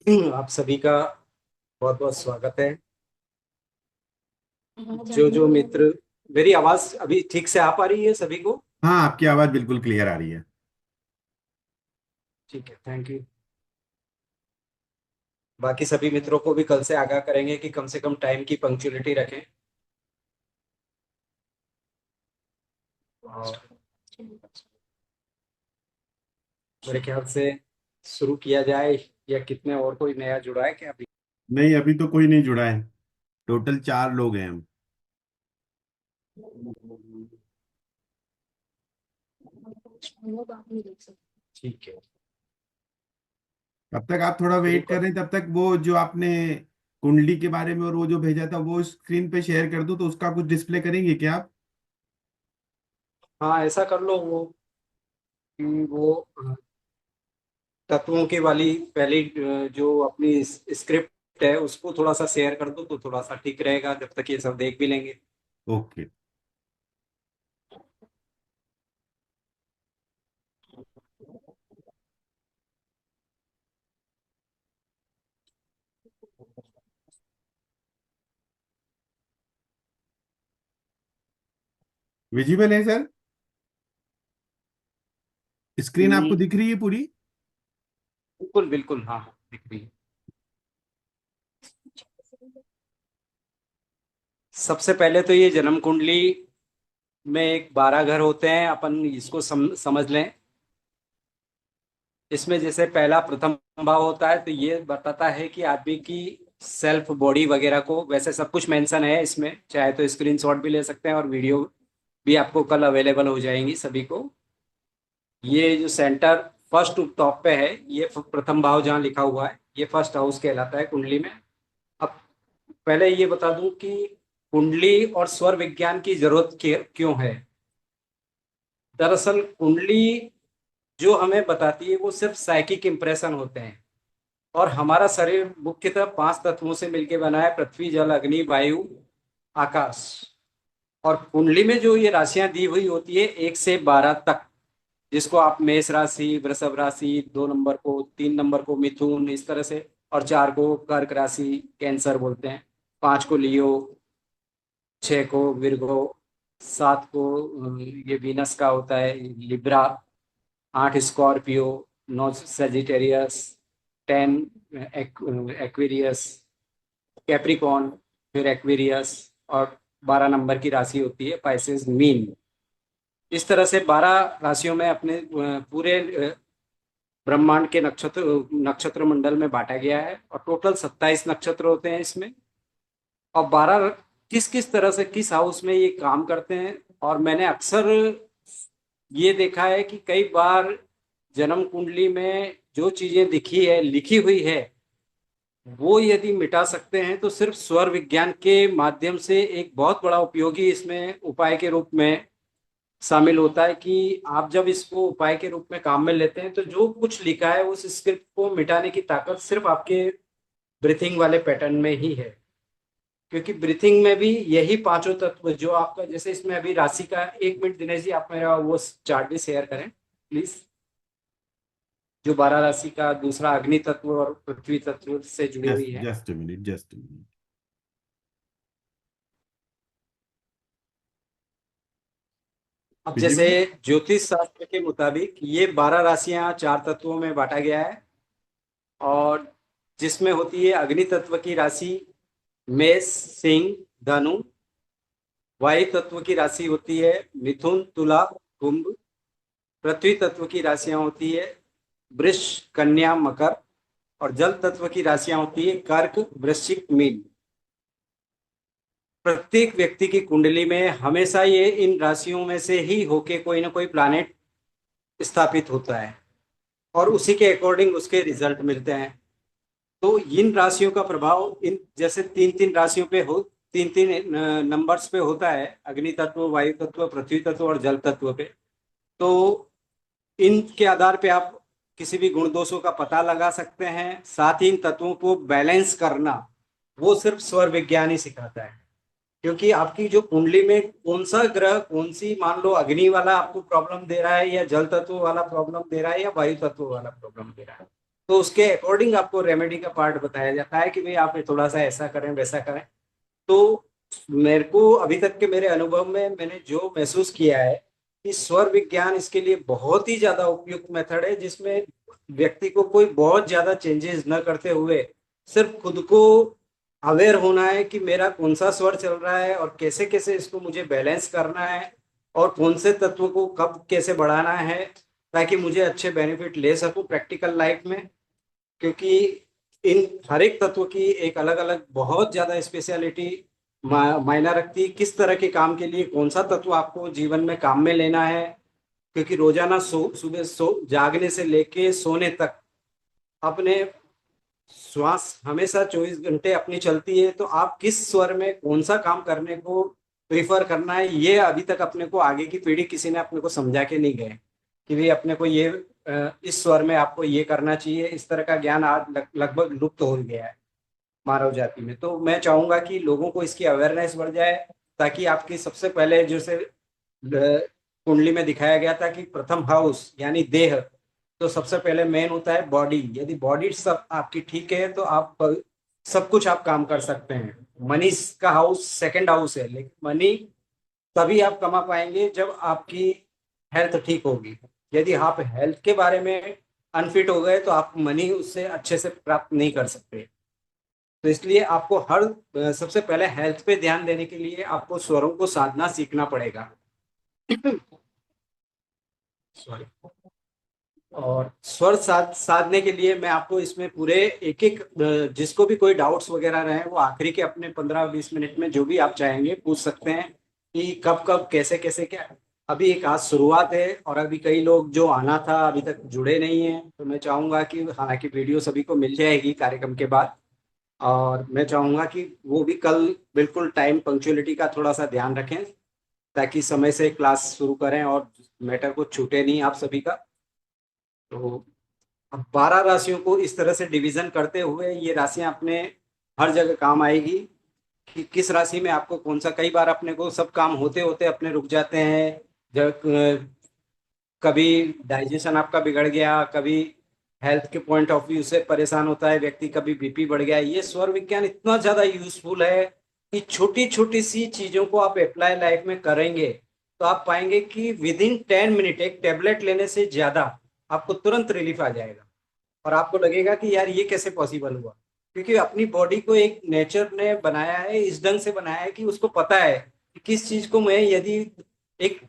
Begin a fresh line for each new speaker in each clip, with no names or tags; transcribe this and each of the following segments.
आप सभी का बहुत बहुत स्वागत है। जो जो मित्र, मेरी आवाज अभी ठीक से आ पा रही है सभी को?
हाँ, आपकी आवाज बिल्कुल क्लियर आ रही है।
ठीक है, थैंक यू। बाकी सभी मित्रों को भी कल से आगाह करेंगे कि कम से कम टाइम की पंक्चुअलिटी रखें। और मेरे ख्याल से शुरू किया जाए, या कितने और कोई नया जुड़ा है क्या अभी?
नहीं, अभी तो कोई नहीं जुड़ा है। टोटल 4 लोग हैं हम।
ठीक है।
तब तक आप थोड़ा
शुरू
वेट कर
कर।
रहे हैं, तब तक वो जो आपने कुंडली के बारे में और वो जो भेजा था वो स्क्रीन पे शेयर कर दो, तो उसका कुछ डिस्प्ले करेंगे क्या आप?
हाँ, ऐसा कर लो वो कि वो तत्वों की वाली पहली जो अपनी स्क्रिप्ट है उसको थोड़ा सा शेयर कर दो तो थोड़ा सा ठीक रहेगा, जब तक ये सब देख भी लेंगे।
ओके। विजिबल है सर? स्क्रीन आपको
हम्म,
दिख रही है पूरी?
बिल्कुल बिल्कुल, हाँ हाँ, दिख रही है। सबसे पहले तो ये जन्म कुंडली में एक 12 घर होते हैं, अपन इसको समझ लें। इसमें जैसे पहला प्रथम भाव होता है, तो ये बताता है कि आदमी की सेल्फ बॉडी वगैरह को, वैसे सब कुछ मेंशन है इसमें, चाहे तो स्क्रीनशॉट भी ले सकते हैं और वीडियो भी आपको कल अवेलेबल हो जाएंगी सभी को। ये जो सेंटर फर्स्ट टॉप पे है, ये प्रथम भाव जहाँ लिखा हुआ है, ये फर्स्ट हाउस कहलाता है कुंडली में। अब पहले ये बता दूं कि कुंडली और स्वर विज्ञान की जरूरत क्यों है। दरअसल कुंडली जो हमें बताती है वो सिर्फ साइकिक इंप्रेशन होते हैं, और हमारा शरीर मुख्यतः 5 तत्वों से मिलकर बना है: पृथ्वी, जल, अग्नि, वायु, आकाश। और कुंडली में जो ये राशियां दी हुई होती है 1 से 12 तक, जिसको आप मेष राशि, वृषभ राशि, 2 नंबर को, 3 नंबर को मिथुन, इस तरह से, और 4 को कर्क राशि, कैंसर बोलते हैं, 5 को लियो, 6 को विर्गो, 7 को ये वीनस का होता है Libra, 8 Scorpio, 9 Sagittarius, 10 Aquarius, Capricorn, फिर एक्वेरियस, और 12 नंबर की राशि होती है पाइसेस मीन। इस तरह से 12 राशियों में अपने पूरे ब्रह्मांड के नक्षत्र नक्षत्र मंडल में बांटा गया है, और टोटल 27 नक्षत्र होते हैं इसमें। और 12 किस किस तरह से किस हाउस में ये काम करते हैं, और मैंने अक्सर ये देखा है कि कई बार जन्म कुंडली में जो चीजें दिखी है, लिखी हुई है, वो यदि मिटा सकते हैं तो सिर्फ स्वर विज्ञान के माध्यम से एक बहुत बड़ा उपयोगी इसमें उपाय के रूप में शामिल होता है। कि आप जब इसको उपाय के रूप में काम में लेते हैं तो जो कुछ लिखा है उस स्क्रिप्ट को मिटाने की ताकत सिर्फ आपके ब्रीथिंग वाले पैटर्न में ही है। क्योंकि ब्रीथिंग में भी यही पांचों तत्व जो आपका, जैसे इसमें अभी राशि का, 1 मिनट दिनेश जी, आप मेरा वो चार्ट भी शेयर करें प्लीज। जो 12 राशि का दूसरा अग्नि तत्व और पृथ्वी तत्व से जुड़ी
जस्ट
हुई है।
Just a minute, just a minute.
अब जैसे
विजिबल?
ज्योतिष शास्त्र के मुताबिक ये 12 राशियां 4 तत्वों में बांटा गया है। और जिसमें होती है अग्नि तत्व की राशि मेष, सिंह, धनु। वायु तत्व की राशि होती है मिथुन, तुला, कुंभ। पृथ्वी तत्व की राशियां होती है वृष, कन्या, मकर। और जल तत्व की राशियां होती है कर्क, वृश्चिक, मीन। प्रत्येक व्यक्ति की कुंडली में हमेशा ये इन राशियों में से ही होके कोई ना कोई प्लानेट स्थापित होता है, और उसी के अकॉर्डिंग उसके रिजल्ट मिलते हैं। तो इन राशियों का प्रभाव इन जैसे तीन तीन राशियों पे हो, तीन तीन नंबर्स पे होता है: अग्नि तत्व, वायु तत्व, पृथ्वी तत्व और जल तत्व पे। तो इनके आधार पे आप किसी भी गुण दोषों का पता लगा सकते हैं। साथ ही इन तत्वों को बैलेंस करना वो सिर्फ स्वर विज्ञान ही सिखाता है। क्योंकि आपकी जो कुंडली में कौन सा ग्रह, कौन सी, मान लो अग्नि वाला आपको प्रॉब्लम दे रहा है, या जल तत्व वाला प्रॉब्लम दे रहा है, या वायु तत्व वाला प्रॉब्लम दे रहा है, तो उसके अकॉर्डिंग आपको रेमेडी का पार्ट बताया जाता है कि भाई आप ये थोड़ा सा ऐसा करें वैसा करें। तो मेरे को अभी तक के मेरे अनुभव में मैंने जो महसूस किया है कि स्वर विज्ञान इसके लिए बहुत ही ज्यादा उपयुक्त मेथड है, जिसमें व्यक्ति को कोई बहुत ज्यादा चेंजेस न करते हुए सिर्फ खुद को अवेयर होना है कि मेरा कौन सा स्वर चल रहा है और कैसे कैसे इसको मुझे बैलेंस करना है और कौन से तत्व को कब कैसे बढ़ाना है, ताकि मुझे अच्छे बेनिफिट ले सकूं प्रैक्टिकल लाइफ में। क्योंकि इन हर एक तत्व की एक अलग अलग बहुत ज्यादा स्पेशलिटी मायना रखती है, किस तरह के काम के लिए कौन सा तत्व आपको जीवन में काम में लेना है। क्योंकि रोजाना सुबह जागने से लेके सोने तक अपने श्वास हमेशा 24 घंटे अपनी चलती है, तो आप किस स्वर में कौन सा काम करने को प्रिफर करना है, ये अभी तक अपने को आगे की पीढ़ी किसी ने अपने को समझा के नहीं गए कि भाई अपने को ये इस स्वर में आपको ये करना चाहिए। इस तरह का ज्ञान आज लगभग लुप्त हो गया है मानव जाति में। तो मैं चाहूंगा कि लोगों को इसकी अवेयरनेस बढ़ जाए, ताकि आपकी सबसे पहले जैसे कुंडली में दिखाया गया था कि प्रथम हाउस यानी देह, तो सबसे पहले मेन होता है बॉडी। यदि बॉडी सब आपकी ठीक है तो आप सब कुछ आप काम कर सकते हैं। मनी का हाउस सेकंड हाउस है, लेकिन मनी तभी आप कमा पाएंगे जब आपकी हेल्थ ठीक होगी। यदि आप हेल्थ के बारे में अनफिट हो गए तो आप मनी उससे अच्छे से प्राप्त नहीं कर सकते। तो इसलिए आपको सबसे पहले हेल्थ पे ध्यान देने के लिए आपको स्वरों को साधना सीखना पड़ेगा। सॉरी। और स्वर साधने के लिए मैं आपको इसमें पूरे एक एक जिसको भी कोई डाउट्स वगैरह रहे वो आखिरी के अपने 15-20 मिनट में जो भी आप चाहेंगे पूछ सकते हैं कि कब कब कैसे कैसे क्या। अभी एक आज शुरुआत है और अभी कई लोग जो आना था अभी तक जुड़े नहीं हैं, तो मैं चाहूंगा कि हालांकि वीडियो सभी को मिल जाएगी कार्यक्रम के बाद, और मैं चाहूंगा कि वो भी कल बिल्कुल टाइम पंक्चुअलिटी का थोड़ा सा ध्यान रखें, ताकि समय से क्लास शुरू करें और मैटर को छूटे नहीं आप सभी का। तो अब 12 राशियों को इस तरह से डिवीजन करते हुए ये राशियां अपने हर जगह काम आएगी कि किस राशि में आपको कौन सा। कई बार अपने को सब काम होते होते अपने रुक जाते हैं, जब कभी डाइजेशन आपका बिगड़ गया, कभी हेल्थ के पॉइंट ऑफ व्यू से परेशान होता है व्यक्ति, कभी बीपी बढ़ गया। ये स्वर विज्ञान इतना ज्यादा यूजफुल है कि छोटी छोटी सी चीजों को आप अप्लाई लाइफ में करेंगे तो आप पाएंगे कि विद इन 10 मिनट एक टेबलेट लेने से ज्यादा आपको तुरंत रिलीफ आ जाएगा। और आपको लगेगा कि यार ये कैसे पॉसिबल हुआ। क्योंकि अपनी बॉडी को एक नेचर ने बनाया है, इस ढंग से बनाया है कि उसको पता है कि किस चीज को मैं, यदि एक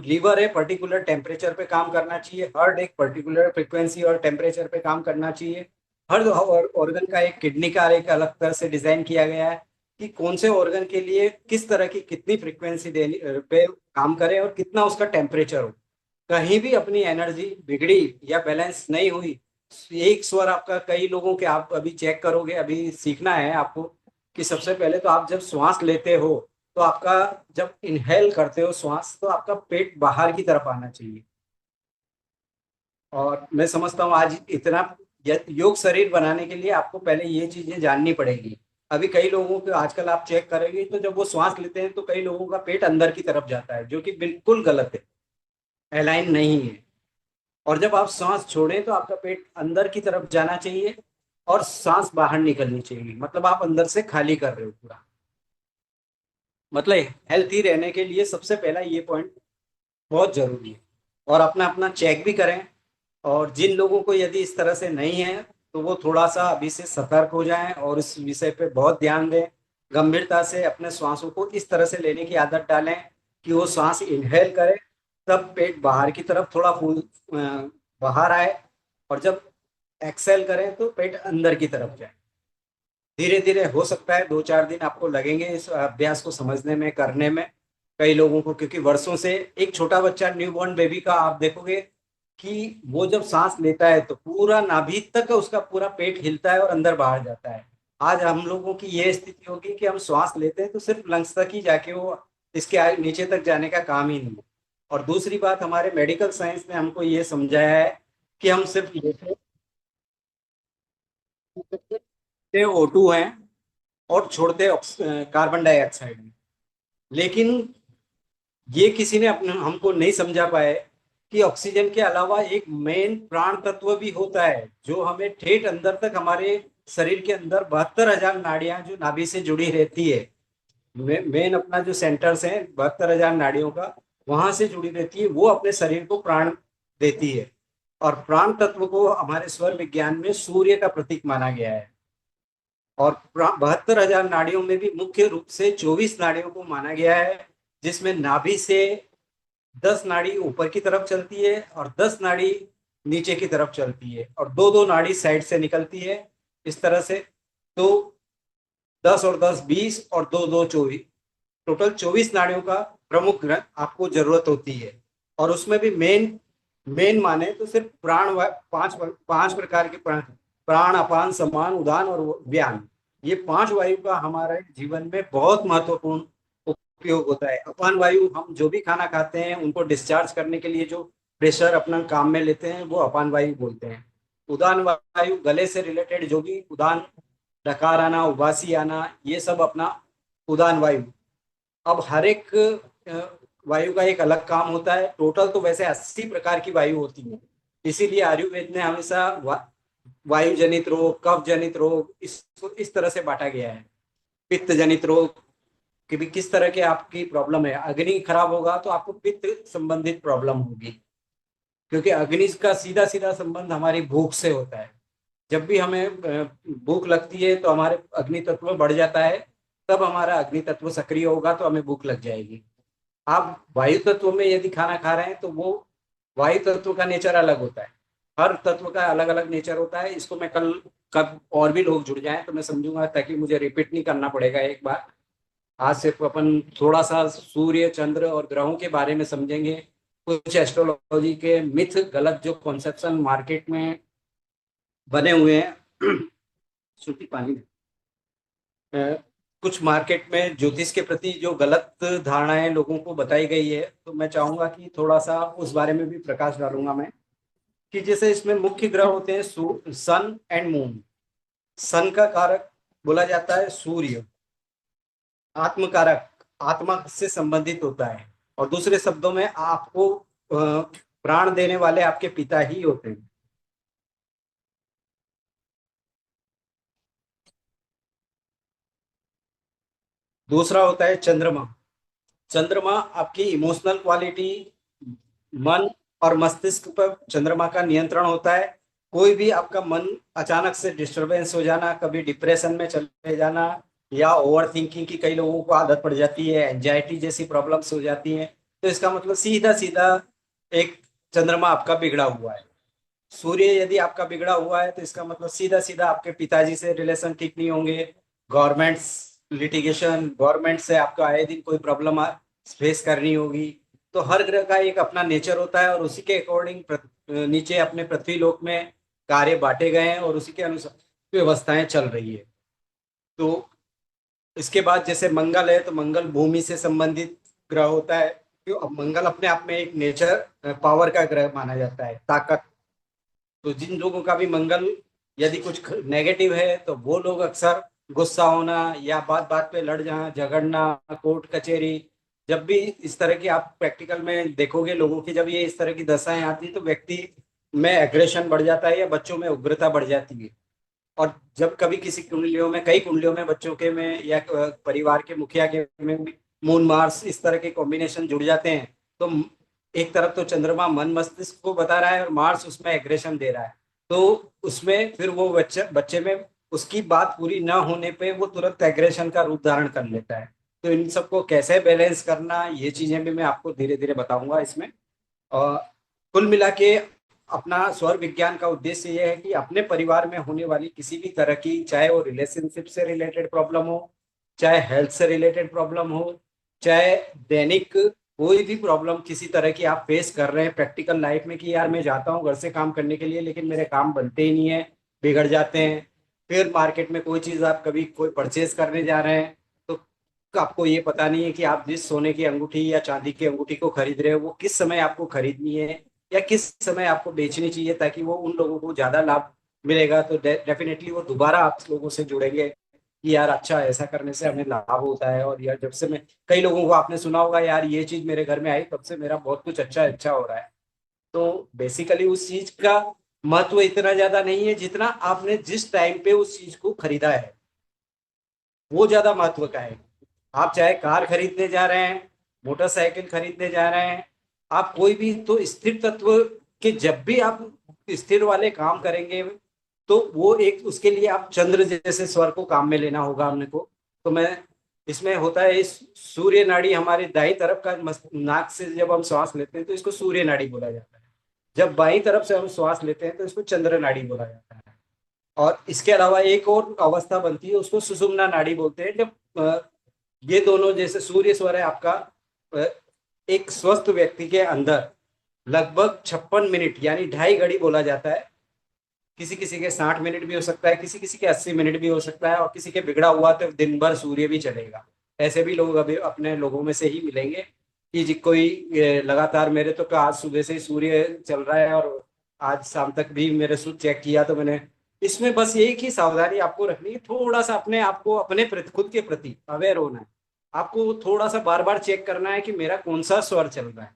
लीवर है पर्टिकुलर टेम्परेचर पे काम करना चाहिए, हार्ट एक पर्टिकुलर फ्रिक्वेंसी और टेम्परेचर पे काम करना चाहिए, हर ऑर्गन का एक किडनी का एक अलग तरह से डिजाइन किया गया है कि कौन से ऑर्गन के लिए किस तरह की कितनी फ्रिक्वेंसी देनी पे काम करे और कितना उसका टेम्परेचर हो। कहीं भी अपनी एनर्जी बिगड़ी या बैलेंस नहीं हुई, एक स्वर आपका, कई लोगों के आप अभी चेक करोगे, अभी सीखना है आपको कि सबसे पहले तो आप जब श्वास लेते हो तो आपका, जब इनहेल करते हो श्वास, तो आपका पेट बाहर की तरफ आना चाहिए। और मैं समझता हूँ आज इतना योग शरीर बनाने के लिए आपको पहले ये चीजें जाननी पड़ेगी। अभी कई लोगों को आजकल आप चेक करेंगे तो जब वो श्वास लेते हैं तो कई लोगों का पेट अंदर की तरफ जाता है, जो कि बिल्कुल गलत है, अलाइन नहीं है। और जब आप सांस छोड़ें तो आपका पेट अंदर की तरफ जाना चाहिए और सांस बाहर निकलनी चाहिए, मतलब आप अंदर से खाली कर रहे हो पूरा। मतलब हेल्थी रहने के लिए सबसे पहला ये पॉइंट बहुत जरूरी है। और अपना अपना चेक भी करें। और जिन लोगों को यदि इस तरह से नहीं है तो वो थोड़ा सा अभी से सतर्क हो जाएं और इस विषय पे बहुत ध्यान दें। गंभीरता से अपने श्वासों को इस तरह से लेने की आदत डालें कि वो सांस इनहेल करे तब पेट बाहर की तरफ थोड़ा फूल बाहर आए, और जब एक्सेल करें तो पेट अंदर की तरफ जाए। धीरे धीरे हो सकता है 2-4 दिन आपको लगेंगे इस अभ्यास को समझने में, करने में। कई लोगों को, क्योंकि वर्षों से एक छोटा बच्चा न्यूबॉर्न बेबी का आप देखोगे कि वो जब सांस लेता है तो पूरा नाभि तक उसका पूरा पेट हिलता है और अंदर बाहर जाता है। आज हम लोगों की ये स्थिति होगी कि हम श्वास लेते हैं तो सिर्फ लंग्स तक ही जाके वो, इसके नीचे तक जाने का काम ही नहीं है। और दूसरी बात, हमारे मेडिकल साइंस ने हमको ये समझाया है कि हम सिर्फ लेते O2 हैं और छोड़ते कार्बन डाइऑक्साइड में। लेकिन ये किसी ने अपने हमको नहीं समझा पाए कि ऑक्सीजन के अलावा एक मेन प्राण तत्व भी होता है जो हमें ठेठ अंदर तक, हमारे शरीर के अंदर 72,000 नाड़ियां जो नाभि से जुड़ी रहती है, मेन अपना जो सेंटर्स है 72,000 नाड़ियों का, वहां से जुड़ी रहती है, वो अपने शरीर को प्राण देती है। और प्राण तत्व को हमारे स्वर विज्ञान में सूर्य का प्रतीक माना गया है। और 72,000 नाड़ियों में भी मुख्य रूप से 24 नाड़ियों को माना गया है, जिसमें नाभि से 10 नाड़ी ऊपर की तरफ चलती है और 10 नाड़ी नीचे की तरफ चलती है, और दो दो नाड़ी साइड से निकलती है, इस तरह से। तो 10 और 10 20 और दो दो 24, टोटल 24 नाड़ियों का प्रमुख ग्रंथ आपको जरूरत होती है। और उसमें भी मेन मेन माने तो सिर्फ पांच पांच प्रकार के प्राण, प्राण, अपान, समान, उदान और व्यान, ये 5 वायु का हमारे जीवन में बहुत महत्वपूर्ण उपयोग होता है। अपान वायु, हम जो भी खाना खाते हैं उनको डिस्चार्ज करने के लिए जो प्रेशर अपना काम में लेते हैं, वो अपान वायु बोलते हैं। उदान वायु, गले से रिलेटेड जो भी उदान, डकार आना, उबासी आना, ये सब अपना उदान वायु। अब हर एक वायु का एक अलग काम होता है। टोटल तो वैसे 80 प्रकार की वायु होती है, इसीलिए आयुर्वेद ने हमेशा वायु जनित रोग, कफ जनित रोग, इसको इस तरह से बांटा गया है। पित्त जनित रोग, कि भी किस तरह के आपकी प्रॉब्लम है, अग्नि खराब होगा तो आपको पित्त संबंधित प्रॉब्लम होगी, क्योंकि अग्नि का सीधा सीधा संबंध हमारी भूख से होता है। जब भी हमें भूख लगती है तो हमारे अग्नि तत्व बढ़ जाता है, तब हमारा अग्नि तत्व सक्रिय होगा तो हमें भूख लग जाएगी। आप वायु तत्व में यदि खाना खा रहे हैं तो वो वायु तत्व का नेचर अलग होता है, हर तत्व का अलग अलग नेचर होता है। इसको मैं कब और भी लोग जुड़ जाएं तो मैं समझूंगा, ताकि मुझे रिपीट नहीं करना पड़ेगा एक बार। आज सिर्फ अपन थोड़ा सा सूर्य, चंद्र और ग्रहों के बारे में समझेंगे, कुछ एस्ट्रोलॉजी के मिथ, गलत जो कॉन्सेप्शन मार्केट में बने हुए हैं। श्रुति पानी में कुछ मार्केट में ज्योतिष के प्रति जो गलत धारणाएं लोगों को बताई गई है, तो मैं चाहूंगा कि थोड़ा सा उस बारे में भी प्रकाश डालूंगा मैं। कि जैसे इसमें मुख्य ग्रह होते हैं सन एंड मून। सन का कारक बोला जाता है सूर्य, आत्मकारक, आत्मा से संबंधित होता है, और दूसरे शब्दों में आपको प्राण देने वाले आपके पिता ही होते हैं। दूसरा होता है चंद्रमा। चंद्रमा आपकी इमोशनल क्वालिटी, मन और मस्तिष्क पर चंद्रमा का नियंत्रण होता है। कोई भी आपका मन अचानक से डिस्टरबेंस हो जाना, कभी डिप्रेशन में चले जाना, या ओवर थिंकिंग की कई लोगों को आदत पड़ जाती है, एंजाइटी जैसी प्रॉब्लम्स हो जाती हैं, तो इसका मतलब सीधा सीधा एक चंद्रमा आपका बिगड़ा हुआ है। सूर्य यदि आपका बिगड़ा हुआ है तो इसका मतलब सीधा सीधा आपके पिताजी से रिलेशन ठीक नहीं होंगे, गवर्नमेंट्स लिटिगेशन, गवर्नमेंट से आपको आए दिन कोई प्रॉब्लम फेस करनी होगी। तो हर ग्रह का एक अपना नेचर होता है, और उसी के अकॉर्डिंग नीचे अपने पृथ्वी लोक में कार्य बांटे गए हैं, और उसी के अनुसार व्यवस्थाएं चल रही है। तो इसके बाद जैसे मंगल है, तो मंगल भूमि से संबंधित ग्रह होता है। तो अब मंगल अपने आप में एक नेचर पावर का ग्रह माना जाता है, ताकत। तो जिन लोगों का भी मंगल यदि कुछ नेगेटिव है, तो वो लोग अक्सर गुस्सा होना, या बात बात पे लड़ जाना, झगड़ना, कोर्ट कचहरी, जब भी इस तरह की आप प्रैक्टिकल में देखोगे लोगों की, जब ये इस तरह की दशाएं आती तो व्यक्ति में एग्रेशन बढ़ जाता है, या बच्चों में उग्रता बढ़ जाती है। और जब कभी किसी कुंडलियों में, कई कुंडलियों में बच्चों के में, या परिवार के मुखिया के में मून मार्स इस तरह के कॉम्बिनेशन जुड़ जाते हैं, तो एक तरफ तो चंद्रमा मन मस्तिष्क को बता रहा है और मार्स उसमें एग्रेशन दे रहा है, तो उसमें फिर वो बच्चे में उसकी बात पूरी ना होने पे वो तुरंत एग्रेशन का रूप धारण कर लेता है। तो इन सबको कैसे बैलेंस करना, ये चीजें भी मैं आपको धीरे धीरे बताऊंगा इसमें। और कुल मिला के अपना स्वर विज्ञान का उद्देश्य यह है कि अपने परिवार में होने वाली किसी भी तरह की, चाहे वो रिलेशनशिप से रिलेटेड प्रॉब्लम हो, चाहे हेल्थ से रिलेटेड प्रॉब्लम हो, चाहे दैनिक कोई भी प्रॉब्लम किसी तरह की आप फेस कर रहे हैं प्रैक्टिकल लाइफ में, कि यार मैं जाता हूँ घर से काम करने के लिए लेकिन मेरे काम बनते ही नहीं है, बिगड़ जाते हैं। फिर मार्केट में कोई चीज़ आप कभी कोई परचेज करने जा रहे हैं, तो आपको ये पता नहीं है कि आप जिस सोने की अंगूठी या चांदी की अंगूठी को खरीद रहे हो वो किस समय आपको खरीदनी है, या किस समय आपको बेचनी चाहिए, ताकि वो उन लोगों को ज्यादा लाभ मिलेगा। तो डेफिनेटली वो दोबारा आप लोगों से जुड़ेंगे कि यार अच्छा, ऐसा करने से हमें लाभ होता है। और यार जब से मैं, कई लोगों को आपने सुना होगा, यार ये चीज मेरे घर में आई तब से मेरा बहुत कुछ अच्छा अच्छा हो रहा है। तो बेसिकली उस चीज का महत्व इतना ज्यादा नहीं है जितना आपने जिस टाइम पे उस चीज को खरीदा है वो ज्यादा महत्व का है। आप चाहे कार खरीदने जा रहे हैं, मोटरसाइकिल खरीदने जा रहे हैं, आप कोई भी तो स्थिर तत्व के जब भी आप स्थिर वाले काम करेंगे तो वो एक उसके लिए आप चंद्र जैसे स्वर को काम में लेना होगा हमने को। तो मैं इसमें होता है इस सूर्य नाड़ी हमारे दाई तरफ का नाक से जब हम श्वास लेते हैं तो इसको सूर्य नाड़ी बोला जाता है। जब बाई तरफ से हम श्वास लेते हैं तो इसको चंद्र नाड़ी बोला जाता है। और इसके अलावा एक और अवस्था बनती है उसको सुषुम्ना नाड़ी बोलते हैं। जब ये दोनों जैसे सूर्य स्वर है आपका अ, एक स्वस्थ व्यक्ति के अंदर लगभग 56 मिनट यानी 2.5 घड़ी बोला जाता है। किसी किसी के 60 मिनट भी हो सकता है, किसी किसी के 80 मिनट भी हो सकता है, और किसी के बिगड़ा हुआ तो दिन भर सूर्य भी चलेगा। ऐसे भी लोग अभी अपने लोगों में से ही मिलेंगे कि कोई लगातार मेरे तो आज सुबह से ही सूर्य चल रहा है और आज शाम तक भी मेरे सूर्य चेक किया तो मैंने। इसमें बस एक ही सावधानी आपको रखनी है, थोड़ा सा अपने आपको अपने खुद के प्रति अवेयर होना है। आपको थोड़ा सा बार बार चेक करना है कि मेरा कौन सा स्वर चल रहा है,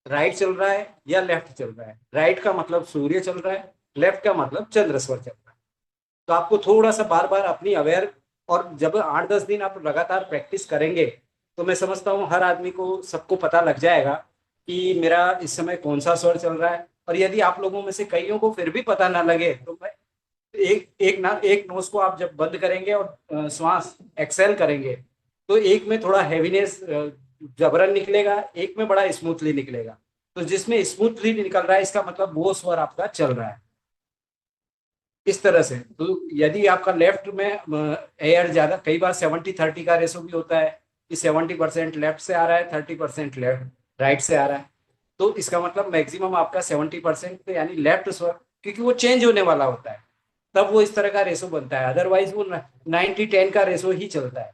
राइट चल रहा है या लेफ्ट चल रहा है। राइट का मतलब सूर्य चल रहा है, लेफ्ट का मतलब चंद्र स्वर चल रहा है। तो आपको थोड़ा सा बार बार अपनी अवेयर, और जब 8-10 दिन आप लगातार प्रैक्टिस करेंगे तो मैं समझता हूँ हर आदमी को सबको पता लग जाएगा कि मेरा इस समय कौन सा स्वर चल रहा है। और यदि आप लोगों में से कईयों को फिर भी पता ना लगे तो मैं एक नोज को आप जब बंद करेंगे और श्वास एक्सेल करेंगे तो एक में थोड़ा हैवीनेस जबरन निकलेगा, एक में बड़ा स्मूथली निकलेगा। तो जिसमें स्मूथली निकल रहा है इसका मतलब वो स्वर आपका चल रहा है। इस तरह से तो यदि आपका लेफ्ट में एयर ज्यादा, कई बार 70-30 का रेशो भी होता है कि 70% लेफ्ट से आ रहा है, 30% लेफ्ट राइट से आ रहा है। तो इसका मतलब मैक्सिमम आपका 70% यानी लेफ्ट स्वर, क्योंकि वो चेंज होने वाला होता है तब वो इस तरह का रेशो बनता है। अदरवाइज वो 90-10 का रेशो ही चलता है।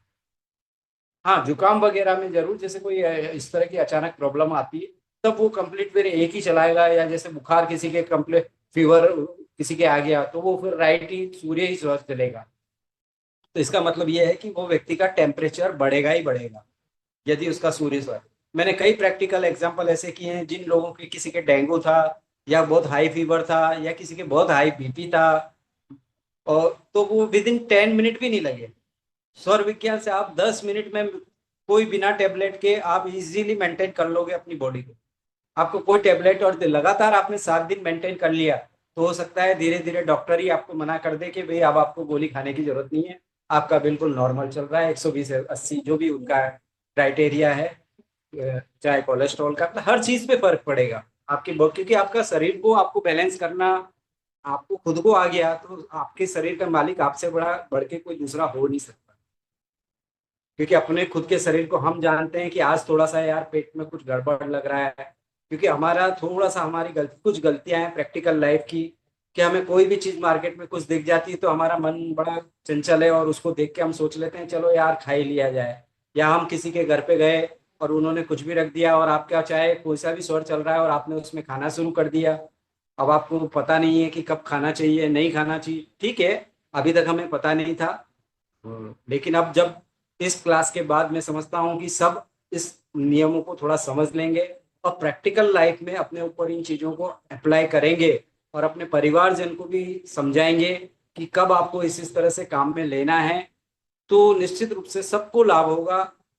हाँ, जुकाम वगैरह में जरूर जैसे कोई इस तरह की अचानक प्रॉब्लम आती है तब वो कंप्लीट फिर एक ही चलाएगा, या जैसे बुखार किसी के कंप्लीट फीवर किसी के आ गया तो वो फिर राइट ही सूर्य ही स्वस्थ चलेगा। तो इसका मतलब ये है कि वो व्यक्ति का टेम्परेचर बढ़ेगा ही बढ़ेगा यदि उसका सूर्य स्वस्थ। मैंने कई प्रैक्टिकल एग्जाम्पल ऐसे किए हैं जिन लोगों के किसी के डेंगू था या बहुत हाई फीवर था या किसी के बहुत हाई बीपी था, और तो वो विद इन 10 मिनट भी नहीं लगे। स्वर विज्ञान से आप 10 मिनट में कोई बिना टेबलेट के आप इजीली मेंटेन कर लोगे अपनी बॉडी को। आपको कोई टेबलेट, और लगातार आपने 7 दिन मेंटेन कर लिया तो हो सकता है धीरे धीरे डॉक्टर ही आपको मना कर दे कि भाई अब आपको गोली खाने की जरूरत नहीं है, आपका बिल्कुल नॉर्मल चल रहा है 120-80 जो भी उनका क्राइटेरिया है। चाहे कोलेस्ट्रॉल का, हर चीज पे फर्क पड़ेगा आपकी क्योंकि आपका शरीर को आपको बैलेंस करना आपको खुद को आ गया तो आपके शरीर का मालिक आपसे बड़ा बढ़ के कोई दूसरा हो नहीं सकता। क्योंकि अपने खुद के शरीर को हम जानते हैं कि आज थोड़ा सा यार पेट में कुछ गड़बड़ लग रहा है, क्योंकि हमारा थोड़ा सा हमारी कुछ गलतियां हैं प्रैक्टिकल लाइफ की कि हमें कोई भी चीज मार्केट में कुछ दिख जाती है तो हमारा मन बड़ा चंचल है और उसको देख के हम सोच लेते हैं चलो यार खा ही लिया जाए। या हम किसी के घर पे गए और उन्होंने कुछ भी रख दिया और आपका चाहे कोई सा भी स्वर चल रहा है और आपने उसमें खाना शुरू कर दिया। अब आपको पता नहीं है कि कब खाना चाहिए नहीं खाना चाहिए, ठीक है, अभी तक हमें पता नहीं था। लेकिन अब जब इस क्लास के बाद मैं समझता हूँ कि सब इस नियमों को थोड़ा समझ लेंगे और प्रैक्टिकल लाइफ में अपने ऊपर इन चीजों को अप्लाई करेंगे और अपने परिवारजन को भी समझाएंगे कि कब आपको इस तरह से काम में लेना है, तो निश्चित रूप से सबको लाभ होगा।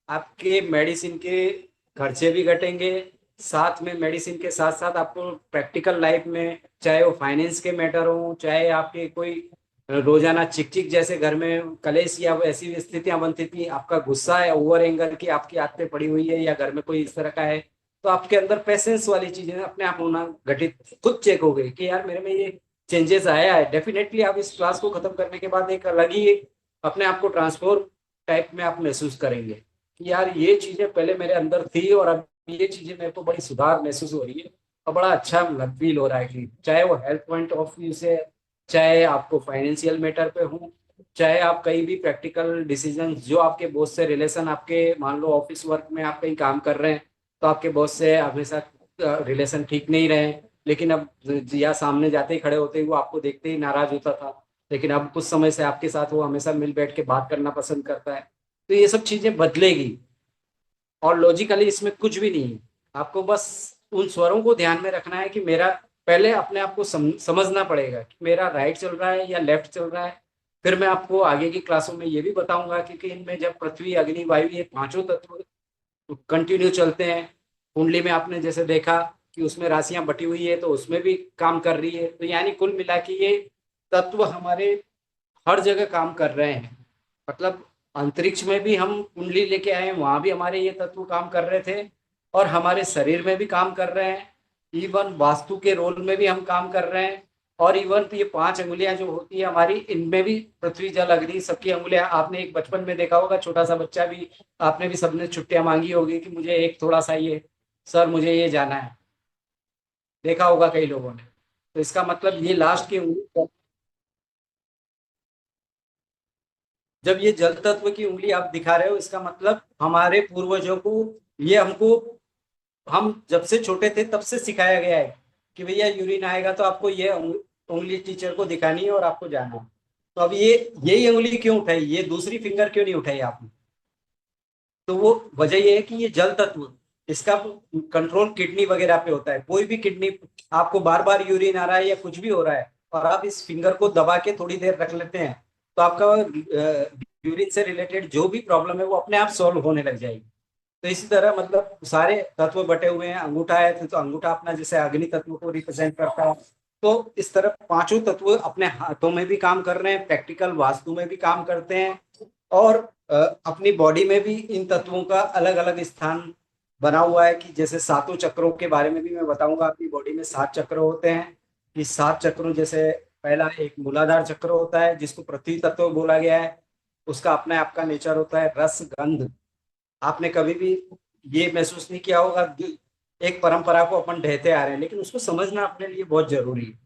आपके मेडिसिन के खर्चे भी घटेंगे, साथ में मेडिसिन के साथ साथ आपको प्रैक्टिकल लाइफ में चाहे वो फाइनेंस के मैटर हो, चाहे आपके कोई रोजाना चिक चिक जैसे घर में कलेश या ऐसी स्थितियां बनती थी, आपका गुस्सा है ओवर एंगर की आपकी आदतें पड़ी हुई है या घर में कोई इस तरह का है, तो आपके अंदर पेशेंस वाली चीजें अपने आप होना घटित खुद चेक हो गई कि यार मेरे में ये चेंजेस आया है। डेफिनेटली आप इस क्लास को खत्म करने के बाद एक अलग ही अपने आप को ट्रांसफॉर्म टाइप में आप महसूस करेंगे कि यार ये चीजें पहले मेरे अंदर थी और अब ये चीजें मेरे को बड़ी सुधार महसूस हो रही है और बड़ा अच्छा फील हो रहा है कि चाहे वो हेल्थ पॉइंट ऑफ व्यू से, चाहे आपको फाइनेंशियल मैटर पे हो, चाहे आप कहीं भी प्रैक्टिकल डिसीजन जो आपके बॉस से रिलेशन, आपके मान लो ऑफिस वर्क में आप कहीं काम कर रहे हैं तो आपके बॉस से हमेशा रिलेशन ठीक नहीं रहे, लेकिन अब या सामने जाते ही खड़े होते ही वो आपको देखते ही नाराज होता था, लेकिन अब कुछ समय से आपके साथ वो हमेशा मिल बैठ के बात करना पसंद करता है। तो ये सब चीजें बदलेगी और लॉजिकली इसमें कुछ भी नहीं है, आपको बस उन स्वरों को ध्यान में रखना है कि मेरा पहले अपने आप को समझना पड़ेगा कि मेरा राइट चल रहा है या लेफ्ट चल रहा है। फिर मैं आपको आगे की क्लासों में ये भी बताऊंगा कि इनमें जब पृथ्वी अग्नि वायु ये पांचों तत्व कंटिन्यू चलते हैं, कुंडली में आपने जैसे देखा कि उसमें राशियां बटी हुई है तो उसमें भी काम कर रही है, तो यानी कुल मिला के ये तत्व हमारे हर जगह काम कर रहे हैं। मतलब अंतरिक्ष में भी हम कुंडली लेके आए, वहां भी हमारे ये तत्व काम कर रहे थे, और हमारे शरीर में भी काम कर रहे हैं। इवन वास्तु के रोल में भी हम काम कर रहे हैं। और इवन ये 5 अंगुलियां जो होती है हमारी, इनमें भी पृथ्वी जल अग्नि सबकी अंगुलियां, आपने एक बचपन में देखा होगा छोटा सा बच्चा भी, आपने भी सबने छुट्टियां मांगी होगी कि मुझे एक थोड़ा सा ये, सर मुझे ये जाना है, देखा होगा कई लोगों ने। तो इसका मतलब ये लास्ट की उंगली, जब ये जल तत्व की उंगली आप दिखा रहे हो, इसका मतलब हमारे पूर्वजों को, ये हमको, हम जब से छोटे थे तब से सिखाया गया है कि भैया यूरिन आएगा तो आपको ये उंगली टीचर को दिखानी है और आपको जाना है। तो अब ये यही उंगली क्यों उठाई, ये दूसरी फिंगर क्यों नहीं उठाई आपने? तो वो वजह ये है कि ये जल तत्व, इसका कंट्रोल किडनी वगैरह पे होता है। कोई भी किडनी, आपको बार बार यूरिन आ रहा है या कुछ भी हो रहा है और आप इस फिंगर को दबा के थोड़ी देर रख लेते हैं, तो आपका यूरिन से रिलेटेड जो भी प्रॉब्लम है वो अपने आप सॉल्व होने लग जाएगी। तो इसी तरह मतलब सारे तत्व बटे हुए हैं। अंगूठा है तो अंगूठा अपना जैसे अग्नि तत्व को रिप्रेजेंट करता है, तो इस तरह पांचों तत्व अपने हाथों में भी काम कर रहे हैं, प्रैक्टिकल वास्तु में भी काम करते हैं, और अपनी बॉडी में भी इन तत्वों का अलग अलग स्थान बना हुआ है। कि जैसे सातों चक्रों के बारे में भी मैं बताऊंगा। आपकी बॉडी में 7 चक्र होते हैं। कि 7 चक्रों जैसे पहला एक मूलाधार चक्र होता है जिसको पृथ्वी तत्व बोला गया है। उसका अपना आपका नेचर होता है रस गंध। आपने कभी भी ये महसूस नहीं किया होगा कि एक परंपरा को अपन ढहते आ रहे हैं, लेकिन उसको समझना अपने लिए बहुत जरूरी है।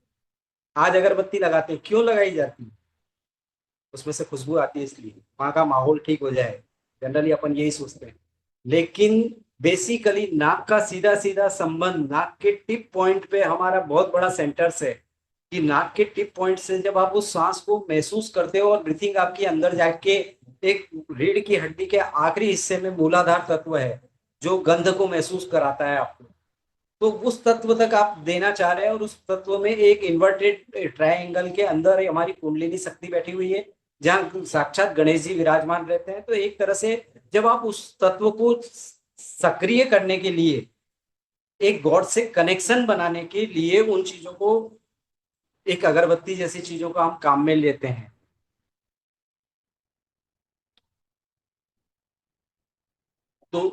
आज अगरबत्ती लगाते हैं, क्यों लगाई जाती है? उसमें से खुशबू आती है, इसलिए वहां का माहौल ठीक हो जाए। जनरली अपन यही सोचते हैं। लेकिन बेसिकली नाक का सीधा सीधा संबंध नाक के टिप पॉइंट पे हमारा बहुत बड़ा सेंटर है। कि नाक के टिप पॉइंट से जब आप उस सांस को महसूस करते हो और ब्रीथिंग आपकी अंदर जाके, एक रीढ़ की हड्डी के आखिरी हिस्से में मूलाधार तत्व है जो गंध को महसूस कराता है आपको। तो उस तत्व तक आप देना चाह रहे हैं, और उस तत्व में एक इन्वर्टेड ट्रायंगल के अंदर हमारी कुंडलिनी शक्ति बैठी हुई है, जहाँ साक्षात गणेश जी विराजमान रहते हैं। तो एक तरह से जब आप उस तत्व को सक्रिय करने के लिए, एक गॉड से कनेक्शन बनाने के लिए, उन चीजों को, एक अगरबत्ती जैसी चीजों को हम काम में लेते हैं। तो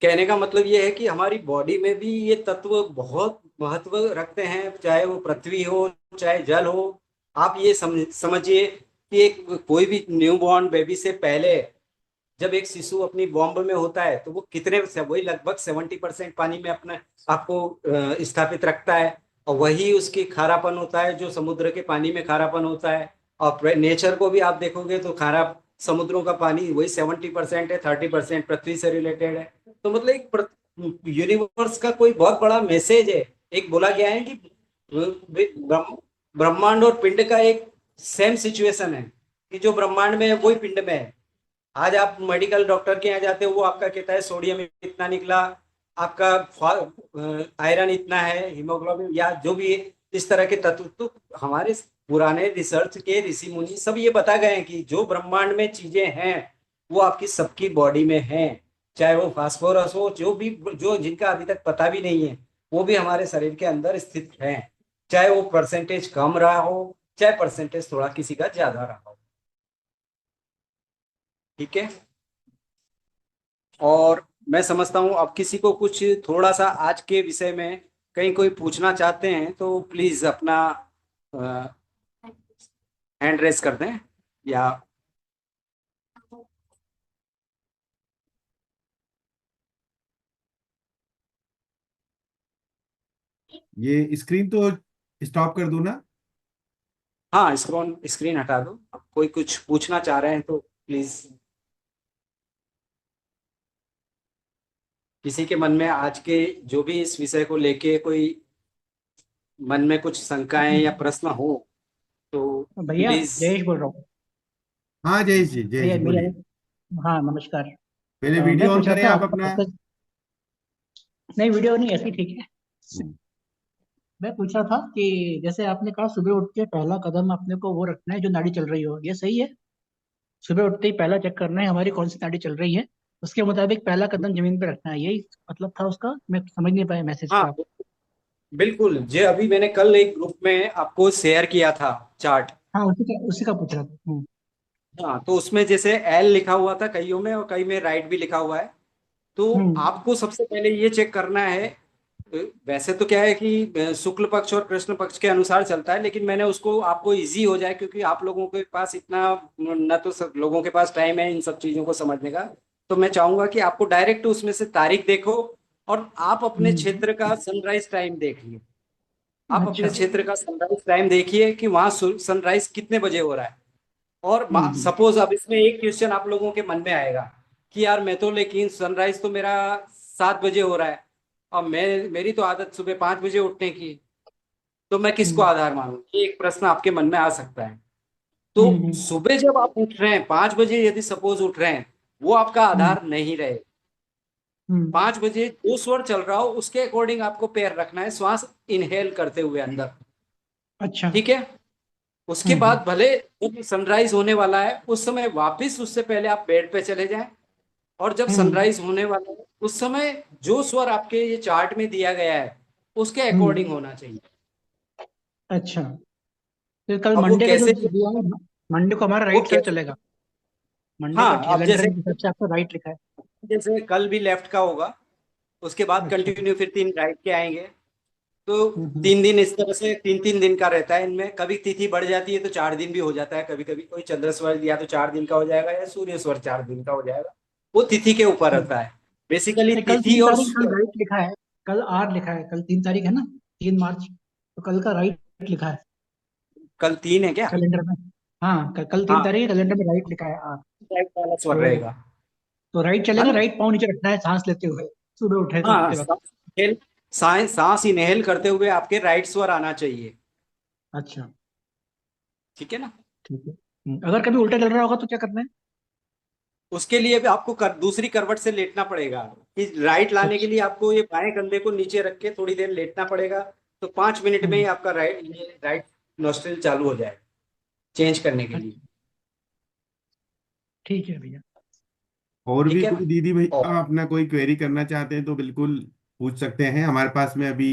कहने का मतलब ये है कि हमारी बॉडी में भी ये तत्व बहुत महत्व रखते हैं, चाहे वो पृथ्वी हो चाहे जल हो। आप ये समझिए कि एक कोई भी न्यूबॉर्न बेबी से पहले, जब एक शिशु अपनी बॉम्ब में होता है तो वो कितने से, वही लगभग 70% पानी में अपने आपको स्थापित रखता है। और वही उसकी खारापन होता है जो समुद्र के पानी में खारापन होता है। और नेचर को भी आप देखोगे तो खारा समुद्रों का पानी वही 70% है, 30% पृथ्वी से रिलेटेड है। तो मतलब एक यूनिवर्स का कोई बहुत बड़ा मैसेज है। एक बोला गया है कि ब्रह्मांड और पिंड का एक सेम सिचुएशन है, कि जो ब्रह्मांड में है वही पिंड में है। आज आप मेडिकल डॉक्टर के यहाँ जाते हो, वो आपका कहता है सोडियम इतना निकला, आपका आयरन इतना है, हीमोग्लोबिन या जो भी इस तरह के तत्व। तो हमारे पुराने रिसर्च के ऋषि मुनि सब ये बता गए हैं कि जो ब्रह्मांड में चीजें हैं वो आपकी सबकी बॉडी में हैं। चाहे वो फास्फोरस हो, जो भी, जो जिनका अभी तक पता भी नहीं है, वो भी हमारे शरीर के अंदर स्थित है। चाहे वो परसेंटेज कम रहा हो, चाहे परसेंटेज थोड़ा किसी का ज्यादा रहा हो। ठीक है। और मैं समझता हूँ अब किसी को कुछ थोड़ा सा आज के विषय में कहीं कोई पूछना चाहते हैं तो प्लीज अपना हैंड रेस कर दें। या
ये स्क्रीन तो स्टॉप कर दो ना।
हाँ, स्क्रीन स्क्रीन हटा दो। अब कोई कुछ पूछना चाह रहे हैं तो प्लीज। किसी के मन में आज के जो भी इस विषय को लेके कोई मन में कुछ शंकाएं या प्रश्न हो तो
भैया
प्लीज।
जयेश बोल रहा हूँ।
हाँ जयेश जी, जयेश
भैया
बोलिए।
मेरा, हाँ नमस्कार।
पहले
मैं
वीडियो ऑन
पूछ रहा
करें
था
आप
आपका
अपना।
आपका नहीं, वीडियो नहीं ऐसी ठीक है।
हम्म।
मैं पूछ रहा था कि जैसे आपने कहा सुबह उठ के पहला कदम अपने को वो रखना है जो नाड़ी चल रही हो, ये सही है? सुबह उठते ही पहला चेक करना है हमारी कौन सी नाड़ी चल रही है, उसके मुताबिक पहला कदम जमीन पे रखना है, यही मतलब था उसका? मैं समझ नहीं पाया मैसेज
हाँ
का।
बिल्कुल, जे अभी मैंने कल एक ग्रुप में आपको शेयर किया था चार्ट।
हाँ, उसी का पूछ रहा था।
हाँ, तो उसमें जैसे एल लिखा हुआ था कईयों में और कई में राइट भी लिखा हुआ है। तो
हम्म
आपको सबसे पहले ये चेक करना है। वैसे तो क्या है कि शुक्ल पक्ष और कृष्ण पक्ष के अनुसार चलता है, लेकिन मैंने उसको आपको इजी हो जाए क्योंकि आप लोगों के पास इतना न तो सब लोगों के पास टाइम है इन सब चीजों को समझने का। तो मैं चाहूंगा कि आपको डायरेक्ट उसमें से तारीख देखो और आप अपने
हम्म।
क्षेत्र का सनराइज टाइम देखिए। आप अपने
अच्छा।
क्षेत्र का सनराइज टाइम देखिए कि वहां सनराइज कितने बजे हो रहा है। और
हम्म।
सपोज अब इसमें एक क्वेश्चन आप लोगों के मन में आएगा कि यार मैं तो, लेकिन सनराइज तो मेरा 7 बजे हो रहा है और मैं मेरी तो आदत सुबह 5 बजे उठने की है, तो मैं किसको
हम्म
आधार मानूं? ये एक प्रश्न आपके मन में आ सकता है। तो
हम्म।
सुबह जब आप उठ रहे हैं 5 बजे, यदि सपोज उठ रहे हैं, वो आपका
हम्म
आधार नहीं रहे।
हम्म।
5 बजे जो स्वर चल रहा हो उसके अकॉर्डिंग आपको पैर रखना है, श्वास इनहेल करते हुए अंदर।
अच्छा।
ठीक है। उसके
हम्म।
बाद भले जब सनराइज होने वाला है उस समय वापिस उससे पहले आप बेड पे चले जाएं। और जब
हम्म
सनराइज होने वाला है उस समय जो स्वर आपके ये चार्ट में दिया गया है उसके
हम्म।
अकॉर्डिंग होना चाहिए।
अच्छा, फिर कल
अब वो
मंडे का जो
कैसे,
दिया है, मंडे को हमारा
वो
राइट सर
कैसे,
चलेगा। मंडे का
हाँ अब
कैलेंडर
जैसे,
में हिसाब से आपका राइट लिखा है।
जैसे कल भी लेफ्ट का होगा, उसके बाद
अच्छा।
कंटिन्यू फिर 3 राइट के आएंगे। तो
हम्म।
3 दिन इस तरह से 3 3 दिन का रहता है। इनमें कभी तिथि बढ़ जाती है तो 4 दिन भी हो जाता है, कभी कभी कोई चंद्र स्वर दिया तो 4 दिन का हो जाएगा या सूर्य स्वर 4 दिन का हो जाएगा। वो तिथि के ऊपर
हम्म।
रहता है। बेसिकली
नहीं, कल
तिथि
तीन
और
तारीख कल राइट लिखा है। कल आर लिखा है, कल 3 तारीख है ना, 3 मार्च। तो कल का राइट लिखा है
कल 3 है क्या?
कैलेंडर में। हाँ, कल तीन
हाँ,
तारीख है, कैलेंडर में राइट लिखा है आर।
राइट वाला स्वर
तो
रहेगा।
तो राइट
है
चलेगा,
ना?
राइट पाँव नीचे रखना है सांस लेते हुए, सुबह उठे तो
हाँ,
उठते वक्त।
सांस इनहेल करते हुए आपके राइट स्वर आना चाहिए।
अच्छा।
ठीक है ना?
ठीक है। अगर कभी उल्टा चल रहा होगा तो क्या करना है?
उसके लिए भी आपको दूसरी करवट से लेटना पड़ेगा। कि राइट लाने के
अच्छा।
लिए आपको ये बाएं कंधे को नीचे रख के थोड़ी देर लेटना पड़ेगा। तो 5 मिनट में ही
हम्म।
आपका राइट नोस्ट्रिल चालू हो जाएगा चेंज करने के लिए।
अच्छा, ठीक है भैया।
और भी
ठीक है
कोई
ना?
दीदी भाई
और
अपना कोई क्वेरी करना चाहते हैं तो बिल्कुल पूछ सकते हैं। हमारे पास में अभी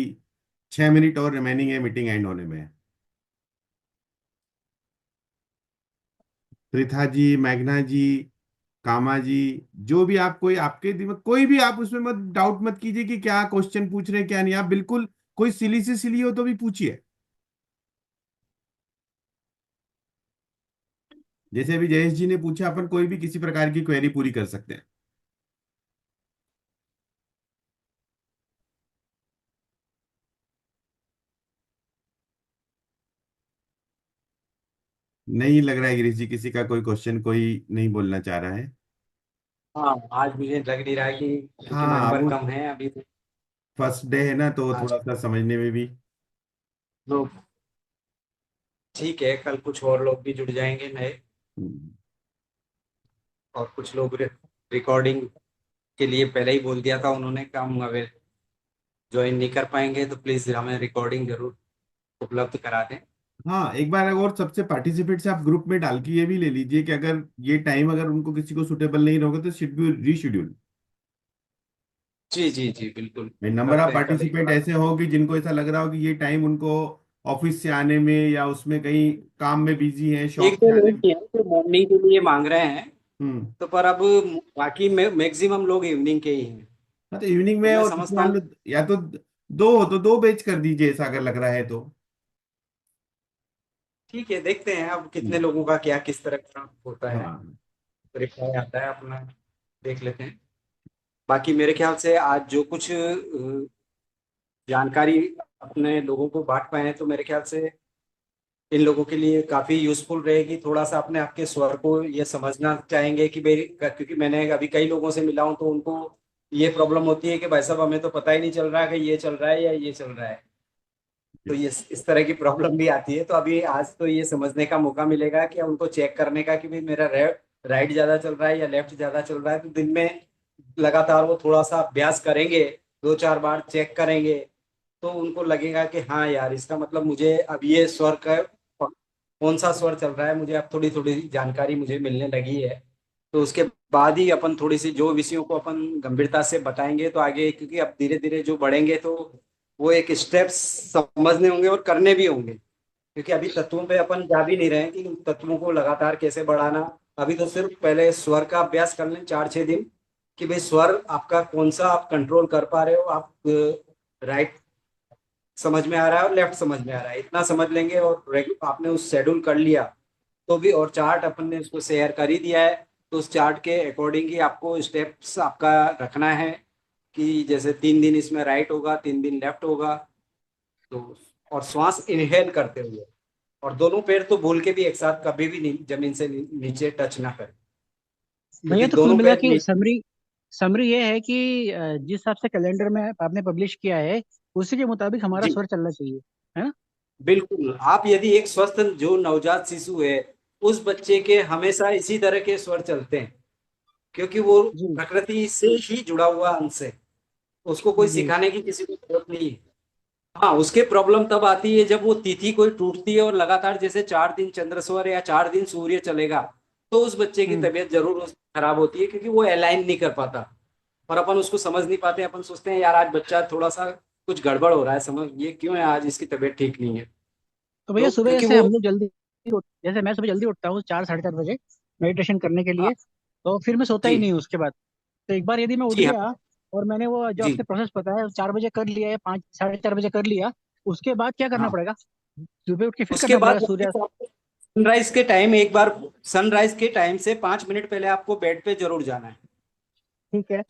6 मिनट और रिमेनिंग है मीटिंग एंड होने में। पृथा जी, मेघना जी, कामा जी, जो भी आप, कोई आपके दिमाग, कोई भी आप उसमें मत डाउट मत कीजिए कि क्या क्वेश्चन पूछ रहे हैं क्या नहीं। आप बिल्कुल कोई सिली से सिली हो तो भी पूछिए। जैसे अभी जयेश जी ने पूछा, अपन कोई भी किसी प्रकार की क्वेरी पूरी कर सकते हैं। नहीं लग रहा है गिरीश जी किसी का कोई क्वेश्चन कोई नहीं बोलना चाह रहा है।
हाँ, आज मुझे लग नहीं रहा है कि, क्योंकि
हाँ,
नंबर
वो
कम है अभी तो।
फर्स्ट डे है ना, तो
आज
थोड़ा सा समझने में भी।
लोग, ठीक है, कल कुछ और लोग भी जुड़ जाएंगे नए।
हम्म।
और कुछ लोग रिकॉर्डिंग के लिए पहले ही बोल दिया था उन्होंने कि हम अगर ज्वाइन नहीं कर पाएंगे तो प्लीज हमें रिकॉर्डिंग जरूर उपलब्ध करा दें।
हाँ, एक बार और सबसे पार्टिसिपेट से आप ग्रुप में डाल के ये भी ले लीजिए कि अगर ये टाइम अगर उनको किसी को सुटेबल नहीं होगा तो शेड्यूल रीशेड्यूल।
जी जी जी, बिल्कुल
नंबर ऑफ
करते हैं कल ही
पार्टिसिपेंट
थोड़ा।
ऐसे हो कि जिनको ऐसा लग रहा हो कि ये टाइम उनको ऑफिस से आने में या उसमें कहीं काम में बिजी है,
एक
शॉप
दो
से आने
लोग
में।
हैं जो मॉर्निंग के लिए मांग रहे हैं।
हम्म।
तो पर अब बाकी में मैक्सिमम लोग इवनिंग के ही हैं।
हाँ, तो इवनिंग
तो
में,
मैं
और
समझता
मान
हूँ,
लो या तो दो हो तो दो बैच कर दीजिए, ऐसा अगर लग रहा है तो।
ठीक है, देखते हैं अब कितने
हम्म।
लोगों का क्या किस तरह का होता है,
हाँ।
रिप्लाई आता है अपना, देख लेते हैं। बाकी मेरे ख्याल से आज जो कुछ जानकारी अपने लोगों को बांट पाए हैं तो मेरे ख्याल से इन लोगों के लिए काफी यूजफुल रहेगी। थोड़ा सा अपने आपके स्वर को ये समझना चाहेंगे कि भाई, क्योंकि मैंने अभी कई लोगों से मिला हूं तो उनको ये प्रॉब्लम होती है कि भाई साहब हमें तो पता ही नहीं चल रहा है कि ये चल रहा है या ये चल रहा है। तो ये इस तरह की प्रॉब्लम भी आती है। तो अभी आज तो ये समझने का मौका मिलेगा कि उनको चेक करने का कि भाई मेरा राइट ज्यादा चल रहा है या लेफ्ट ज्यादा चल रहा है। तो दिन में लगातार वो थोड़ा सा अभ्यास करेंगे, 2 4 बार चेक करेंगे, तो उनको लगेगा कि हाँ यार, इसका मतलब मुझे अब ये स्वर का कौन सा स्वर चल रहा है, मुझे अब थोड़ी थोड़ी जानकारी मुझे मिलने लगी है। तो उसके बाद ही अपन थोड़ी सी जो विषयों को अपन गंभीरता से बताएंगे तो आगे, क्योंकि अब धीरे धीरे जो बढ़ेंगे तो वो एक स्टेप्स समझने होंगे और करने भी होंगे। क्योंकि अभी तत्वों पे अपन जा भी नहीं रहे हैं कि उन तत्वों को लगातार कैसे बढ़ाना। अभी तो सिर्फ पहले स्वर का अभ्यास कर लें 4-6 दिन, कि भाई स्वर आपका कौन सा आप कंट्रोल कर पा रहे हो, आप राइट समझ में आ रहा है और लेफ्ट समझ में आ रहा है, इतना समझ लेंगे और आपने उस शेड्यूल कर लिया तो भी, और चार्ट अपन ने उसको शेयर कर ही दिया है, तो उस चार्ट के अकॉर्डिंग ही आपको स्टेप्स आपका रखना है कि जैसे 3 दिन इसमें राइट होगा, 3 दिन लेफ्ट होगा। तो और श्वास इनहेल करते हुए, और दोनों पैर तो भूल के भी एक साथ कभी भी जमीन से नीचे टच ना करें,
भैया
क्योंकि
तो कुल
दोनों
मिला
पैर
के समरी समरी ये है कि जिस हिसाब से कैलेंडर में आपने पब्लिश किया है उसी के मुताबिक हमारा
जी
स्वर चलना चाहिए, है ना?
बिल्कुल। आप यदि एक स्वस्थ जो नवजात शिशु है, उस बच्चे के हमेशा इसी तरह के स्वर चलते हैं, क्योंकि वो
जी
प्रकृति से ही जुड़ा हुआ अंश है, उसको कोई
जी।
सिखाने की किसी को जरूरत नहीं है। हाँ, उसके प्रॉब्लम तब आती है जब वो तिथि कोई टूटती है और लगातार जैसे 4 दिन चंद्रस्वर या 4 दिन सूर्य चलेगा, तो उस बच्चे की
हम्म।
तबीयत जरूर खराब होती है, क्योंकि वो अलाइन नहीं कर पाता। और अपन उसको समझ नहीं पाते, अपन सोचते हैं यार आज बच्चा थोड़ा सा कुछ गड़बड़ हो रहा है, समझ ये क्यों है, आज इसकी तबीयत ठीक नहीं है।
तो भैया
तो
सुबह
क्योंकि
जैसे
वो,
हम लोग जैसे मैं सुबह जल्दी उठता हूँ 4 साढ़े 4 बजे मेडिटेशन करने के
हाँ
लिए। तो फिर मैं सोता ही
जी
नहीं हूँ उसके बाद। तो एक बार यदि मैं उठ
जी, हाँ
गया और मैंने वो जो
जी,
आपने प्रोसेस बताया 4 बजे कर लिया या 5 साढ़े 4 बजे कर लिया, उसके बाद क्या करना
हाँ।
पड़ेगा? सुबह उठ के फिर
उसके
करना पड़ेगा
बाद
सूर्य?
सनराइज के टाइम एक बार, सनराइज के टाइम से 5 मिनट पहले आपको बेड पे जरूर जाना
ठीक है।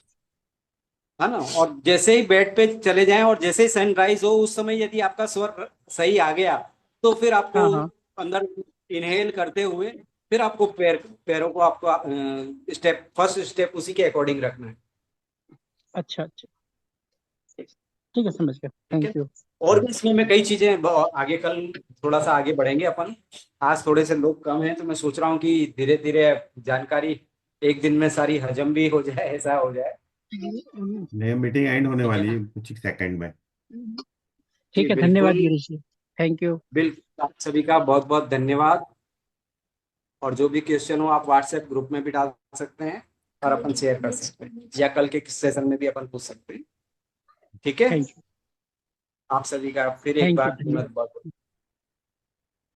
है ना। और जैसे ही बेड पे चले जाएं और जैसे ही सनराइज हो, उस समय यदि आपका स्वर सही आ गया, तो फिर आपको
हाँ हाँ।
अंदर इनहेल करते हुए, फिर आपको पैरों को आपको स्टेप, फर्स्ट स्टेप उसी के अकॉर्डिंग रखना है।
अच्छा अच्छा। ठीक है, समझ गया,
ठीक है।
Thank you.
और भी इसमें मैं कई चीजें आगे कल थोड़ा सा आगे बढ़ेंगे अपन। आज थोड़े से लोग कम हैं, तो मैं सोच रहा हूँ कि धीरे धीरे जानकारी एक दिन में सारी हजम भी हो जाए, ऐसा हो जाए।
नहीं, मीटिंग एंड होने
ठीक है
वाली
ना।
है कुछ ही सेकंड में।
जी
ठीक है, धन्यवाद
बिल्कुल।
गिरीश जी। Thank you.
बिल्कुल, आप सभी का बहुत बहुत धन्यवाद। और जो भी क्वेश्चन हो आप व्हाट्सएप ग्रुप में भी डाल सकते हैं, और अपन शेयर कर सकते हैं, या कल के सेशन में भी अपन पूछ सकते हैं। ठीक है।
Thank you.
आप सभी का फिर एक
थैंक यू,
बार
धन्यवाद।
बहुत